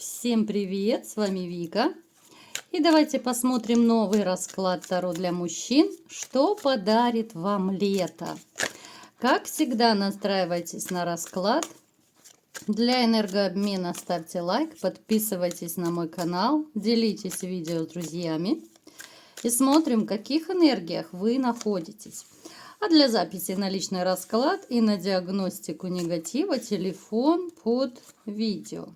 Всем привет, с вами Вика. И давайте посмотрим новый расклад Таро для мужчин. Что подарит вам лето? Как всегда, настраивайтесь на расклад. Для энергообмена ставьте лайк, подписывайтесь на мой канал, делитесь видео с друзьями. И смотрим, в каких энергиях вы находитесь. А для записи на личный расклад и на диагностику негатива телефон под видео.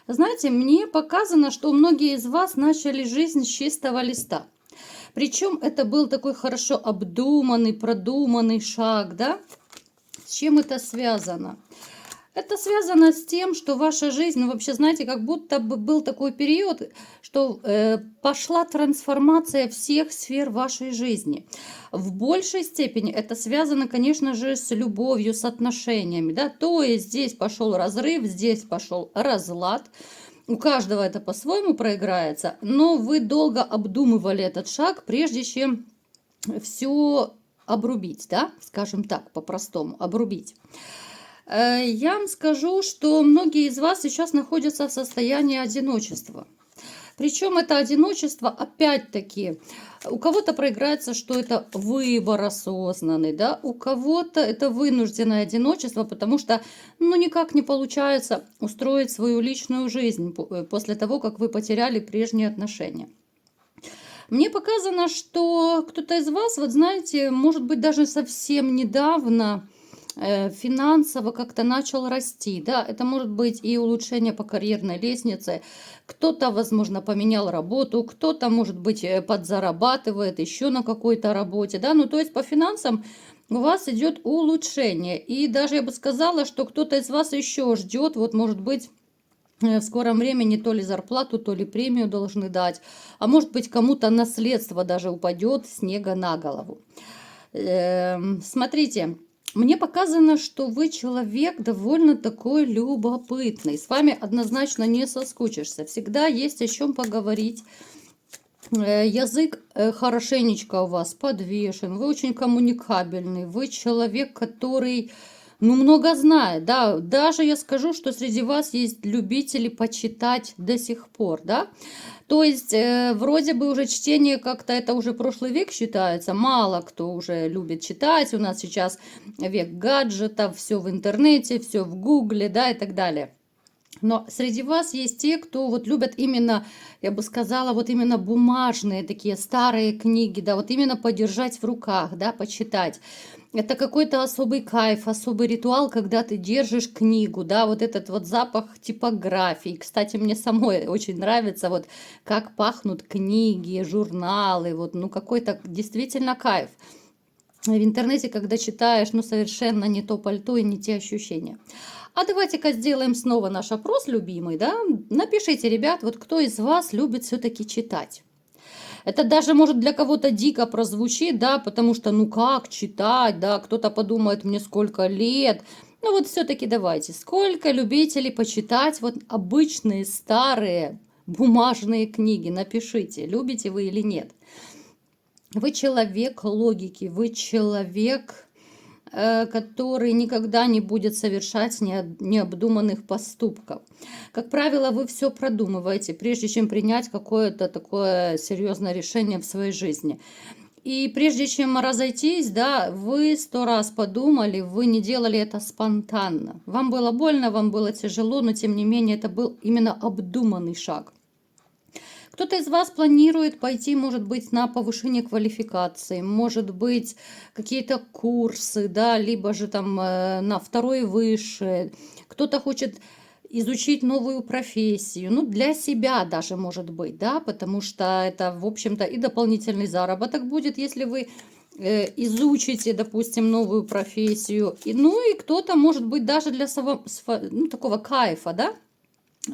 Знаете, мне показано, что многие из вас начали жизнь с чистого листа. Причем это был такой хорошо обдуманный, продуманный шаг, да? С чем это связано? Это связано с тем, что ваша жизнь, ну вообще, знаете, как будто бы был такой период, что пошла трансформация всех сфер вашей жизни. В большей степени это связано, конечно же, с любовью, с отношениями, да, то есть здесь пошел разрыв, здесь пошел разлад. У каждого это по-своему проиграется, но вы долго обдумывали этот шаг, прежде чем все обрубить, да, скажем так, по-простому, обрубить. Я вам скажу, что многие из вас сейчас находятся в состоянии одиночества. Причем это одиночество, опять-таки, у кого-то проиграется, что это выбор осознанный, да? У кого-то это вынужденное одиночество, потому что ну, никак не получается устроить свою личную жизнь после того, как вы потеряли прежние отношения. Мне показано, что кто-то из вас, вот знаете, может быть, даже совсем недавно финансово как-то начал расти, да, это может быть и улучшение по карьерной лестнице, кто-то, возможно, поменял работу, кто-то, может быть, подзарабатывает еще на какой-то работе, да, ну, то есть по финансам у вас идет улучшение, и даже я бы сказала, что кто-то из вас еще ждет, вот, может быть, в скором времени то ли зарплату, то ли премию должны дать, а может быть, кому-то наследство даже упадет с неба на голову. Смотрите, мне показано, что вы человек довольно такой любопытный. С вами однозначно не соскучишься. Всегда есть о чем поговорить. Язык хорошенечко у вас подвешен. Вы очень коммуникабельный. Вы человек, который много знает. Да? Даже я скажу, что среди вас есть любители почитать до сих пор. Да? То есть, вроде бы уже чтение как-то это уже прошлый век считается, мало кто уже любит читать, у нас сейчас век гаджетов, все в интернете, все в гугле, да, и так далее. Но среди вас есть те, кто вот любят именно, я бы сказала, вот именно бумажные такие старые книги, да, вот именно подержать в руках, да, почитать. Это какой-то особый кайф, особый ритуал, когда ты держишь книгу, да, вот этот вот запах типографии. Кстати, мне самой очень нравится, вот как пахнут книги, журналы, вот, ну, какой-то действительно кайф. В интернете, когда читаешь, ну, совершенно не то пальто и не те ощущения. А давайте-ка сделаем снова наш опрос любимый, да. Напишите, ребят, вот кто из вас любит все-таки читать. Это даже может для кого-то дико прозвучит, да, потому что ну как читать, да, кто-то подумает, мне сколько лет. Ну вот все-таки давайте, сколько любителей почитать вот обычные старые бумажные книги, напишите, любите вы или нет. Вы человек логики, вы человек, который никогда не будет совершать необдуманных поступков. Как правило, вы все продумываете, прежде чем принять какое-то такое серьезное решение в своей жизни. И прежде чем разойтись, да, вы 100 раз подумали, вы не делали это спонтанно. Вам было больно, вам было тяжело, но тем не менее это был именно обдуманный шаг. Кто-то из вас планирует пойти, может быть, на повышение квалификации, может быть, какие-то курсы, да, либо же там на второе высшее. Кто-то хочет изучить новую профессию, ну, для себя даже, может быть, да, потому что это, в общем-то, и дополнительный заработок будет, если вы изучите, допустим, новую профессию. Ну, и кто-то, может быть, даже для такого кайфа, да,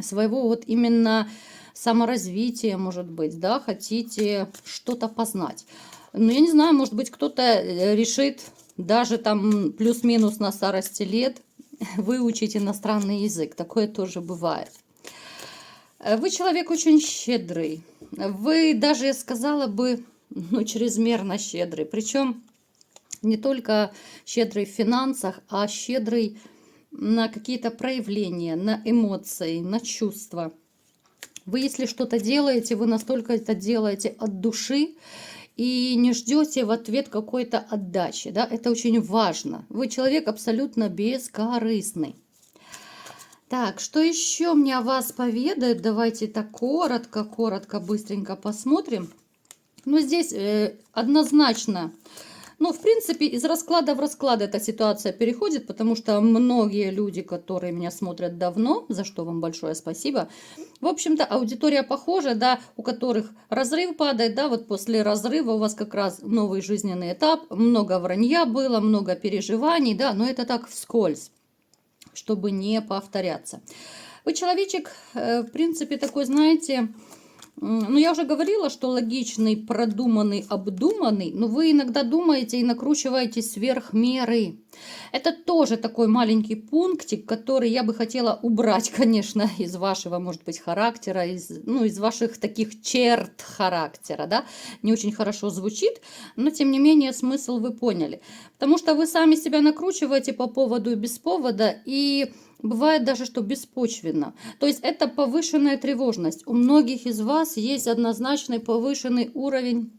своего вот именно саморазвития, может быть, да, хотите что-то познать. Ну, я не знаю, может быть, кто-то решит даже там плюс-минус на старости лет выучить иностранный язык. Такое тоже бывает. Вы человек очень щедрый. Вы даже, я сказала бы, ну, чрезмерно щедрый. Причем не только щедрый в финансах, а щедрый на какие-то проявления, на эмоции, на чувства. Вы, если что-то делаете, вы настолько это делаете от души и не ждете в ответ какой-то отдачи. Да? Это очень важно. Вы человек абсолютно бескорыстный. Так, что еще мне о вас поведает? Давайте так коротко, быстренько посмотрим. Ну, здесь однозначно, ну, в принципе, из расклада в расклад эта ситуация переходит, потому что многие люди, которые меня смотрят давно, за что вам большое спасибо, в общем-то, аудитория похожа, да, у которых разрыв падает, да, вот после разрыва у вас как раз новый жизненный этап, много вранья было, много переживаний, да, но это так вскользь, чтобы не повторяться. Вы человечек, в принципе, такой, знаете, ну, я уже говорила, что логичный, продуманный, обдуманный, но вы иногда думаете и накручиваете сверх меры. Это тоже такой маленький пунктик, который я бы хотела убрать, конечно, из вашего, может быть, характера, из ваших таких черт характера, да. Не очень хорошо звучит, но, тем не менее, смысл вы поняли. Потому что вы сами себя накручиваете по поводу и без повода, и бывает даже, что беспочвенно. То есть это повышенная тревожность. У многих из вас есть однозначный повышенный уровень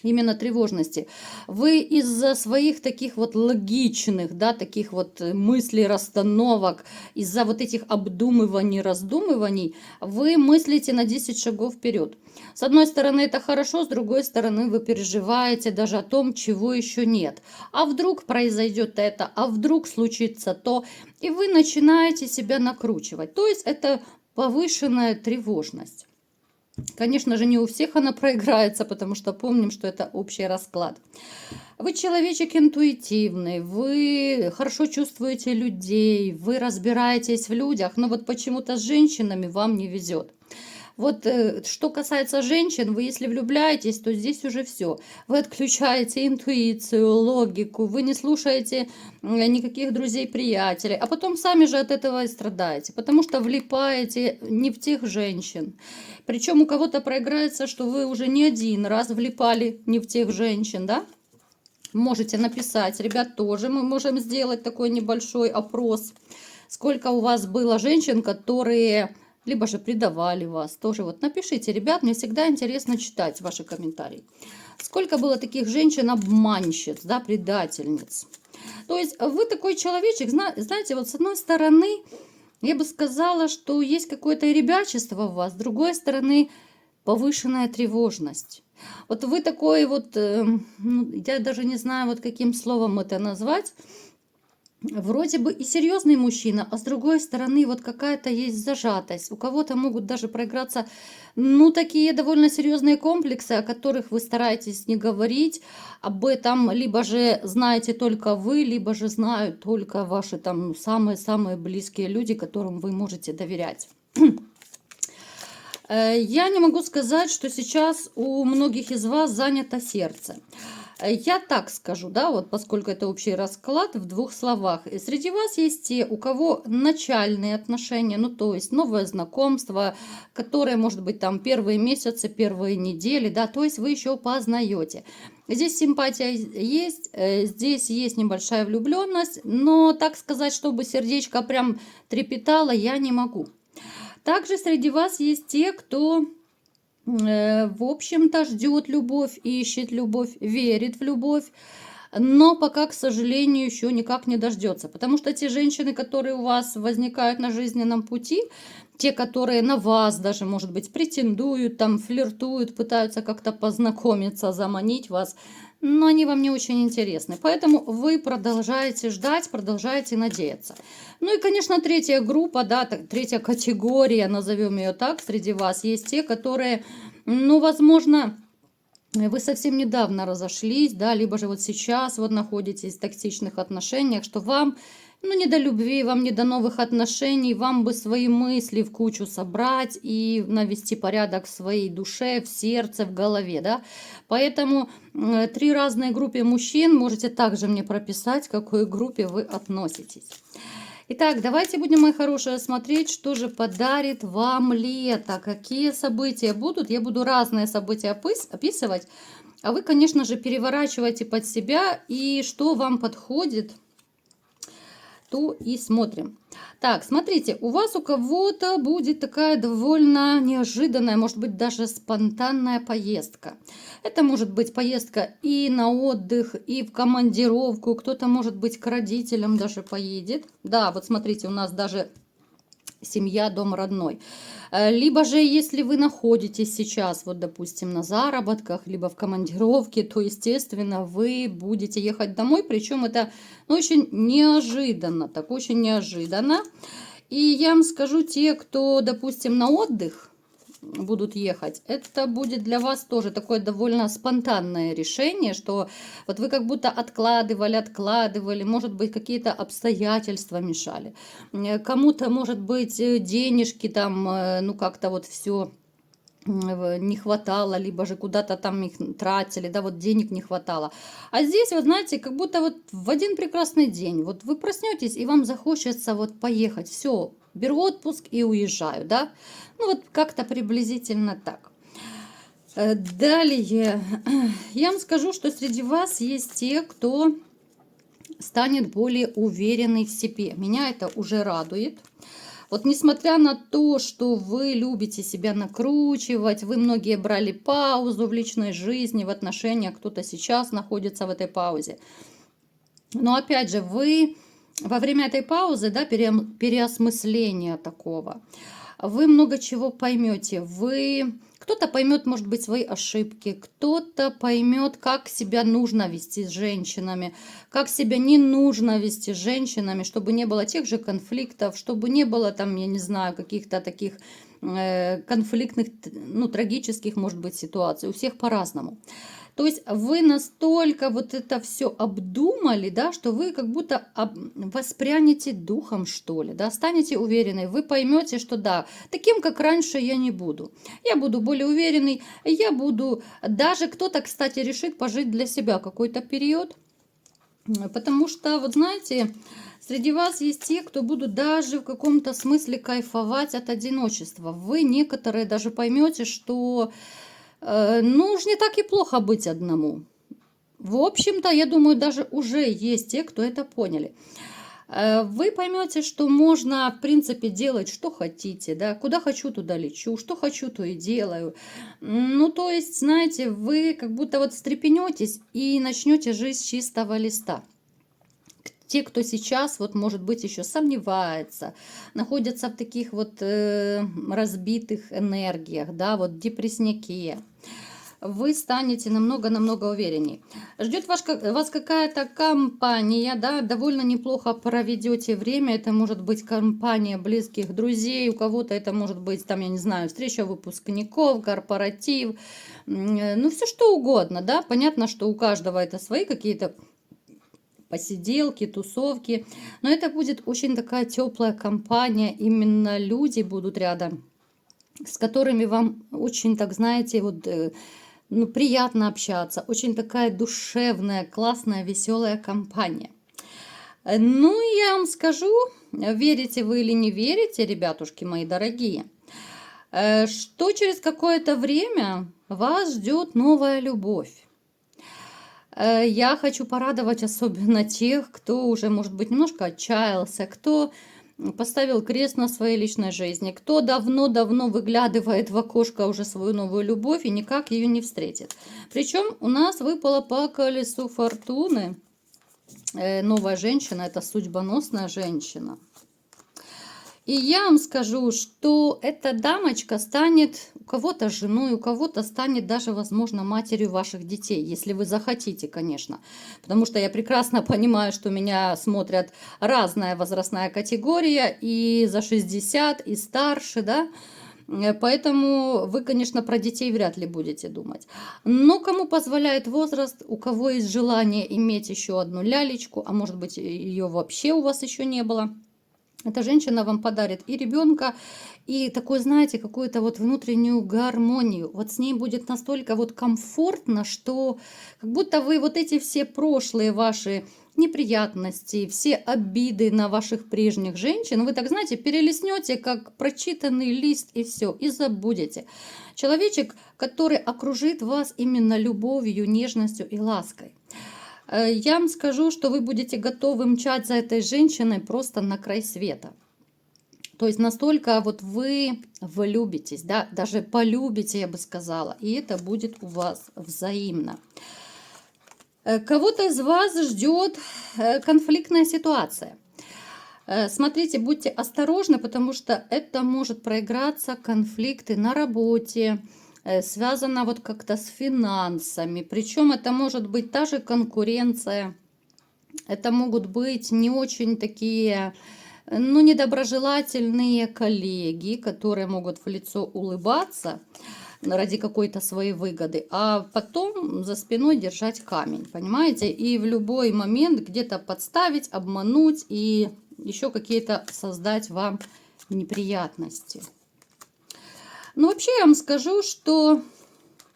именно тревожности. Вы из-за своих таких вот логичных, да, таких вот мыслей, расстановок, из-за вот этих обдумываний, раздумываний, вы мыслите на 10 шагов вперед. С одной стороны, это хорошо, с другой стороны, вы переживаете даже о том, чего еще нет. А вдруг произойдет это, а вдруг случится то, и вы начинаете себя накручивать. То есть это повышенная тревожность. Конечно же, не у всех она проиграется, потому что помним, что это общий расклад. Вы человечек интуитивный, вы хорошо чувствуете людей, вы разбираетесь в людях, но вот почему-то с женщинами вам не везет. Вот что касается женщин, вы если влюбляетесь, то здесь уже все. Вы отключаете интуицию, логику, вы не слушаете никаких друзей, приятелей, а потом сами же от этого и страдаете, потому что влипаете не в тех женщин. Причем у кого-то проиграется, что вы уже не один раз влипали не в тех женщин, да? Можете написать, ребят, тоже мы можем сделать такой небольшой опрос. Сколько у вас было женщин, которые либо же предавали вас. Тоже вот напишите, ребят, мне всегда интересно читать ваши комментарии. Сколько было таких женщин-обманщиц, да, предательниц. То есть вы такой человечек, знаете, вот с одной стороны, я бы сказала, что есть какое-то ребячество в вас, с другой стороны, повышенная тревожность. Вот вы такой вот, я даже не знаю, вот каким словом это назвать, вроде бы и серьезный мужчина, а с другой стороны вот какая-то есть зажатость. У кого-то могут даже проиграться, ну, такие довольно серьезные комплексы, о которых вы стараетесь не говорить. Об этом либо же знаете только вы, либо же знают только ваши там самые-самые близкие люди, которым вы можете доверять. Я не могу сказать, что сейчас у многих из вас занято сердце. Я так скажу, да, вот поскольку это общий расклад в двух словах. И среди вас есть те, у кого начальные отношения, ну то есть новое знакомство, которое может быть там первые месяцы, первые недели, да, то есть вы еще познаете. Здесь симпатия есть, здесь есть небольшая влюбленность, но так сказать, чтобы сердечко прям трепетало, я не могу. Также среди вас есть те, кто, в общем-то, ждет любовь, ищет любовь, верит в любовь, но пока, к сожалению, еще никак не дождется. Потому что те женщины, которые у вас возникают на жизненном пути, те, которые на вас даже, может быть, претендуют, там, флиртуют, пытаются как-то познакомиться, заманить вас, но они вам не очень интересны. Поэтому вы продолжаете ждать, продолжаете надеяться. Ну и, конечно, третья группа, да, третья категория, назовем ее так, среди вас есть те, которые, ну, возможно, вы совсем недавно разошлись, да, либо же вот сейчас вот находитесь в токсичных отношениях, что вам, ну, не до любви, вам не до новых отношений, вам бы свои мысли в кучу собрать и навести порядок в своей душе, в сердце, в голове, да. Поэтому 3 разные группы мужчин можете также мне прописать, к какой группе вы относитесь. Итак, давайте будем, мои хорошие, смотреть, что же подарит вам лето, какие события будут. Я буду разные события описывать, а вы, конечно же, переворачивайте под себя и что вам подходит. то и смотрим. Так, смотрите, у вас у кого-то будет такая довольно неожиданная, может быть, даже спонтанная поездка. Это может быть поездка и на отдых, и в командировку. Кто-то, может быть, к родителям даже поедет. Да, вот смотрите, у нас даже семья, дом родной. Либо же, если вы находитесь сейчас, вот, допустим, на заработках, либо в командировке, то, естественно, вы будете ехать домой. Причем это очень неожиданно, так очень неожиданно. И я вам скажу, те, кто, допустим, на отдых будут ехать, это будет для вас тоже такое довольно спонтанное решение, что вот вы как будто откладывали, может быть, какие-то обстоятельства мешали. Кому-то, может быть, денежки там, ну как-то вот все не хватало, либо же куда-то там их тратили, да, вот денег не хватало. А здесь, вот знаете, как будто вот в один прекрасный день, вот вы проснетесь и вам захочется вот поехать, все, беру отпуск и уезжаю, да, ну вот как-то приблизительно так. Далее, я вам скажу, что среди вас есть те, кто станет более уверенный в себе. Меня это уже радует. Вот несмотря на то, что вы любите себя накручивать, вы многие брали паузу в личной жизни, в отношениях, кто-то сейчас находится в этой паузе. Но опять же, вы во время этой паузы, да, переосмысления такого, вы много чего поймете. Кто-то поймет, может быть, свои ошибки, кто-то поймет, как себя нужно вести с женщинами, как себя не нужно вести с женщинами, чтобы не было тех же конфликтов, чтобы не было там, я не знаю, каких-то таких конфликтных, ну, трагических, может быть, ситуаций. У всех по-разному. То есть вы настолько вот это все обдумали, да, что вы как будто воспрянете духом, что ли, да, станете уверенной, вы поймете, что да, таким, как раньше, я не буду. Я буду более уверенный, я буду, даже кто-то, кстати, решит пожить для себя какой-то период, потому что, вот знаете, среди вас есть те, кто будут даже в каком-то смысле кайфовать от одиночества. Вы некоторые даже поймете, что ну уж не так и плохо быть одному. В общем-то, я думаю, даже уже есть те, кто это поняли. Вы поймете, что можно, в принципе, делать, что хотите, да, куда хочу, туда лечу, что хочу, то и делаю. Ну, то есть, знаете, вы как будто вот встрепенетесь и начнете жить с чистого листа. Те, кто сейчас, вот, может быть, еще сомневается, находятся в таких вот разбитых энергиях, да, вот депрессняки, вы станете намного-намного увереннее. Ждет вас какая-то компания, да, довольно неплохо проведете время. Это может быть компания близких друзей, у кого-то это может быть, там, я не знаю, встреча выпускников, корпоратив, ну, все что угодно, да. Понятно, что у каждого это свои какие-то посиделки, тусовки. Но это будет очень такая теплая компания. Именно люди будут рядом, с которыми вам очень, так знаете, вот, ну, приятно общаться. Очень такая душевная, классная, веселая компания. Ну, я вам скажу, верите вы или не верите, ребятушки мои дорогие, что через какое-то время вас ждет новая любовь. Я хочу порадовать особенно тех, кто уже, может быть, немножко отчаялся, кто поставил крест на своей личной жизни, кто давно-давно выглядывает в окошко уже свою новую любовь и никак ее не встретит. Причем у нас выпало по колесу фортуны. Новая женщина – это судьбоносная женщина. И я вам скажу, что эта дамочка станет у кого-то женой, у кого-то станет даже, возможно, матерью ваших детей, если вы захотите, конечно. Потому что я прекрасно понимаю, что меня смотрят разная возрастная категория, и за 60, и старше, да. Поэтому вы, конечно, про детей вряд ли будете думать. Но кому позволяет возраст, у кого есть желание иметь еще одну лялечку, а может быть, ее вообще у вас еще не было, эта женщина вам подарит и ребенка, и такой, знаете, какую-то вот внутреннюю гармонию. Вот с ней будет настолько вот комфортно, что как будто вы вот эти все прошлые ваши неприятности, все обиды на ваших прежних женщин, вы так, знаете, перелистнете, как прочитанный лист, и все, и забудете. Человечек, который окружит вас именно любовью, нежностью и лаской. Я вам скажу, что вы будете готовы мчать за этой женщиной просто на край света. То есть настолько вот вы влюбитесь, да, даже полюбите, я бы сказала, и это будет у вас взаимно. Кого-то из вас ждет конфликтная ситуация. Смотрите, будьте осторожны, потому что это может проиграться, конфликты на работе, связано вот как-то с финансами. Причем это может быть та же конкуренция, это могут быть не очень такие, ну, недоброжелательные коллеги, которые могут в лицо улыбаться ради какой-то своей выгоды, а потом за спиной держать камень, понимаете? И в любой момент где-то подставить, обмануть и еще какие-то создать вам неприятности. Ну, вообще я вам скажу, что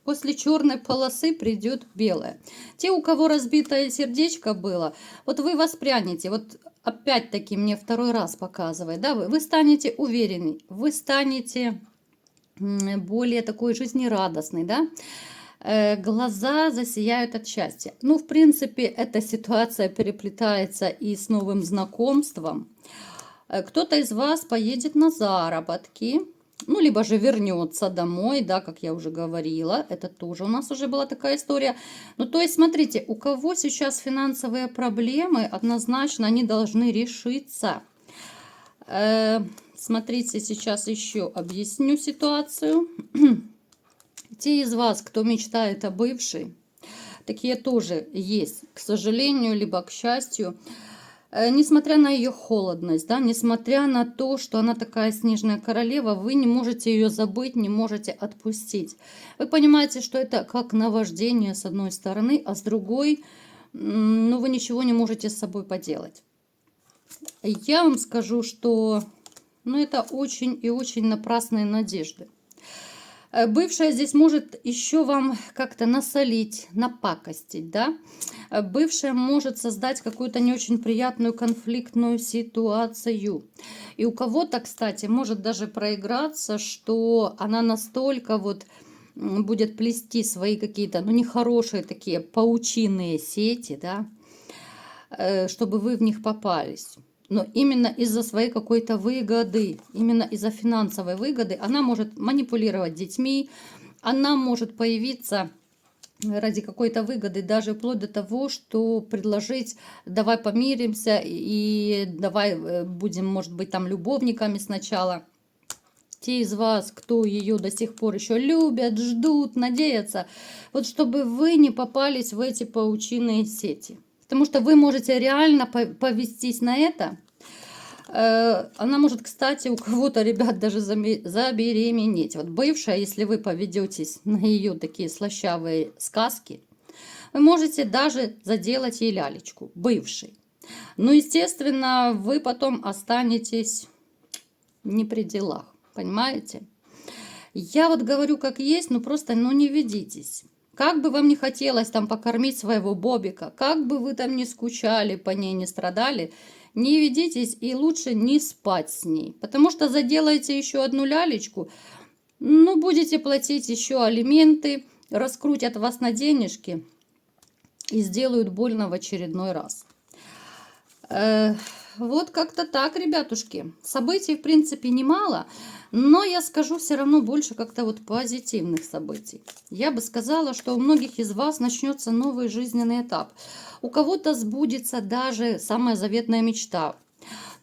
после черной полосы придет белая. Те, у кого разбитое сердечко было, вот вы воспрянете, вот опять-таки мне второй раз показывает, да, вы станете уверенны, вы станете более такой жизнерадостный, да, глаза засияют от счастья. Ну, в принципе, эта ситуация переплетается и с новым знакомством. Кто-то из вас поедет на заработки, ну, либо же вернется домой, да, как я уже говорила. Это тоже у нас уже была такая история. Ну, то есть, смотрите, у кого сейчас финансовые проблемы, однозначно они должны решиться. Смотрите, сейчас еще объясню ситуацию. Те из вас, кто мечтает о бывшей, такие тоже есть, к сожалению, либо к счастью. Несмотря на ее холодность, да, несмотря на то, что она такая снежная королева, вы не можете ее забыть, не можете отпустить. Вы понимаете, что это как наваждение с одной стороны, а с другой, ну, вы ничего не можете с собой поделать. Я вам скажу, что, ну, это очень и очень напрасные надежды. Бывшая здесь может еще вам как-то насолить, напакостить, да. Бывшая может создать какую-то не очень приятную конфликтную ситуацию. И у кого-то, кстати, может даже проиграться, что она настолько вот будет плести свои какие-то, ну, нехорошие такие паучиные сети, да, чтобы вы в них попались. Но именно из-за своей какой-то выгоды, именно из-за финансовой выгоды, она может манипулировать детьми, она может появиться ради какой-то выгоды, даже вплоть до того, что предложить, давай помиримся и давай будем, может быть, там любовниками сначала. Те из вас, кто ее до сих пор еще любят, ждут, надеются, вот чтобы вы не попались в эти паучиные сети. Потому что вы можете реально повестись на это. Она может, кстати, у кого-то, ребят, даже забеременеть. Вот бывшая, если вы поведетесь на ее такие слащавые сказки, вы можете даже заделать ей лялечку, бывшей. Но, естественно, вы потом останетесь не при делах, понимаете? Я вот говорю как есть, но просто, ну, не ведитесь. Как бы вам не хотелось там покормить своего Бобика, как бы вы там не скучали, по ней не страдали, не ведитесь и лучше не спать с ней. Потому что заделаете еще одну лялечку, ну, будете платить еще алименты, раскрутят вас на денежки и сделают больно в очередной раз. Вот как-то так, ребятушки. Событий, в принципе, немало, но я скажу все равно больше как-то вот позитивных событий. Я бы сказала, что у многих из вас начнется новый жизненный этап. У кого-то сбудется даже самая заветная мечта.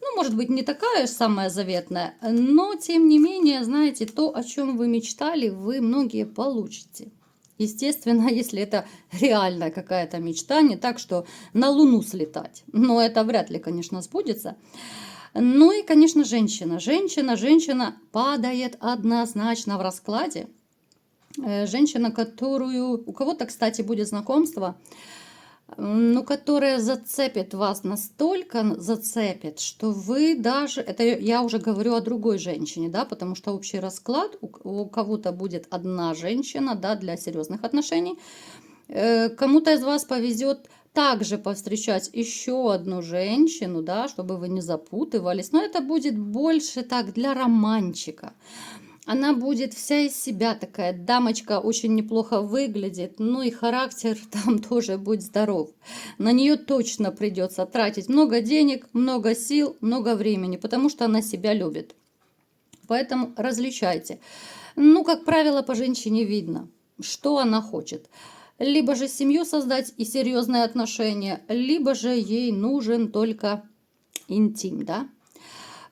Ну, может быть, не такая самая заветная, но, тем не менее, знаете, то, о чем вы мечтали, вы многие получите. Естественно, если это реальная какая-то мечта, не так, что на Луну слетать. Но это вряд ли, конечно, сбудется. Ну и, конечно, женщина. Женщина падает однозначно в раскладе. Женщина, которую... У кого-то, кстати, будет знакомство, ну, которая зацепит вас, настолько зацепит, что вы даже, это я уже говорю о другой женщине, да, потому что общий расклад у кого-то будет одна женщина, да, для серьезных отношений, кому-то из вас повезет также повстречать еще одну женщину, да, чтобы вы не запутывались, но это будет больше так для романчика. Она будет вся из себя такая. Дамочка очень неплохо выглядит, ну и характер там тоже будь здоров. На нее точно придется тратить много денег, много сил, много времени, потому что она себя любит. Поэтому различайте. Ну, как правило, по женщине видно, что она хочет. Либо же семью создать и серьезные отношения, либо же ей нужен только интим, да?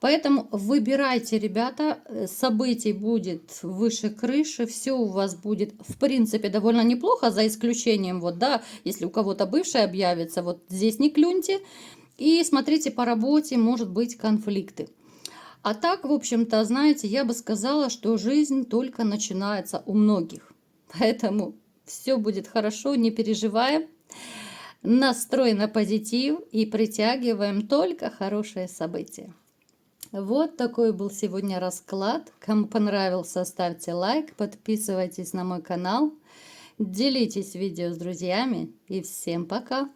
Поэтому выбирайте, ребята, событий будет выше крыши, все у вас будет, в принципе, довольно неплохо, за исключением, вот, да, если у кого-то бывший объявится, вот здесь не клюньте, и смотрите по работе, может быть, конфликты. А так, в общем-то, знаете, я бы сказала, что жизнь только начинается у многих. Поэтому все будет хорошо, не переживаем. Настрой на позитив и притягиваем только хорошие события. Вот такой был сегодня расклад. Кому понравился, ставьте лайк, подписывайтесь на мой канал, делитесь видео с друзьями и всем пока!